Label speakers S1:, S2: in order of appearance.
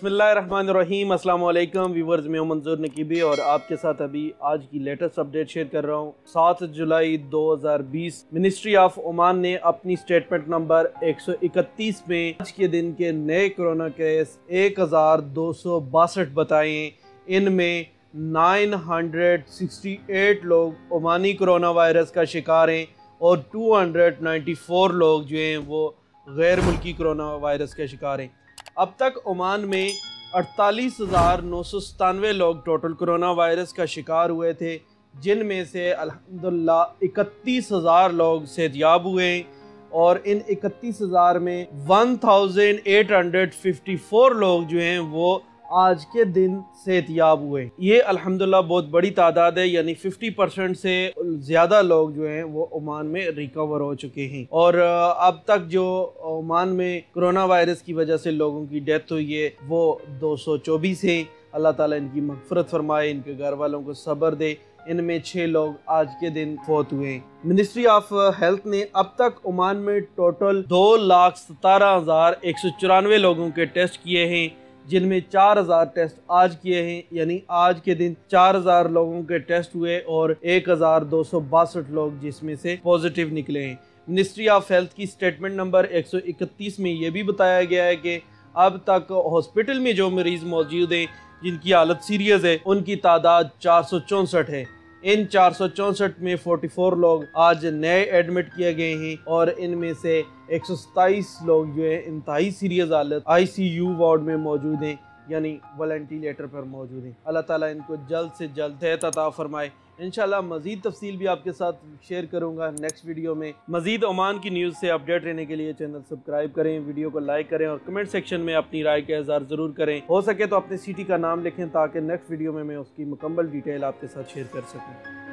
S1: बिस्मिल्लाहिर्रहमानिर्रहीम, अस्सलाम वालेकुम व्यूवर्स। मैं मंजूर नकीबी और आपके साथ अभी आज की लेटेस्ट अपडेट शेयर कर रहा हूँ। 7 जुलाई 2020 मिनिस्ट्री ऑफ ओमान ने अपनी स्टेटमेंट नंबर 131 में आज के दिन के नए कोरोना केस 1262 बताए। इनमें 968 लोग ओमानी कोरोना वायरस का शिकार हैं और 294 लोग जो हैं वो गैर मुल्की कोरोना वायरस के शिकार हैं। अब तक ओमान में 48,997 लोग टोटल कोरोना वायरस का शिकार हुए थे, जिनमें से अल्हम्दुलिल्लाह 31,000 लोग सेहतयाब हुए हैं और इन 31,000 में 1,854 लोग जो हैं वो आज के दिन सेहतयाब हुए। ये अल्हम्दुलिल्लाह बहुत बड़ी तादाद है, यानी 50% से ज़्यादा लोग जो हैं वो ओमान में रिकवर हो चुके हैं। और अब तक जो ओमान में कोरोना वायरस की वजह से लोगों की डेथ हुई है वो 224 हैं। अल्लाह ताला इनकी मग़फ़िरत फरमाए, इनके घर वालों को सब्र दे। इनमें 6 लोग आज के दिन फौत हुए हैं। मिनिस्ट्री ऑफ हेल्थ ने अब तक ओमान में टोटल 2,17,194 लोगों के टेस्ट किए हैं, जिनमें 4,000 टेस्ट आज किए हैं, यानी आज के दिन 4,000 लोगों के टेस्ट हुए और 1,262 लोग जिसमें से पॉजिटिव निकले हैं। मिनिस्ट्री ऑफ हेल्थ की स्टेटमेंट नंबर 131 में ये भी बताया गया है कि अब तक हॉस्पिटल में जो मरीज़ मौजूद हैं जिनकी हालत सीरियस है, उनकी तादाद 464 है। इन 464 में 44 लोग आज नए एडमिट किए गए हैं और इनमें से 127 लोग जो है इंतहाई सीरियस हालत ICU वार्ड में मौजूद हैं, यानी वेंटिलेटर पर मौजूद हैं। अल्लाह ताला इनको जल्द से जल्द सेहत अता फरमाए। इंशाल्लाह मज़ीद तफसील भी आपके साथ शेयर करूंगा नेक्स्ट वीडियो में। मज़ीद ओमान की न्यूज़ से अपडेट रहने के लिए चैनल सब्सक्राइब करें, वीडियो को लाइक करें और कमेंट सेक्शन में अपनी राय का इज़हार ज़रूर करें। हो सके तो अपने सिटी का नाम लिखें ताकि नेक्स्ट वीडियो में मैं उसकी मुकम्मल डिटेल आपके साथ शेयर कर सकूँ।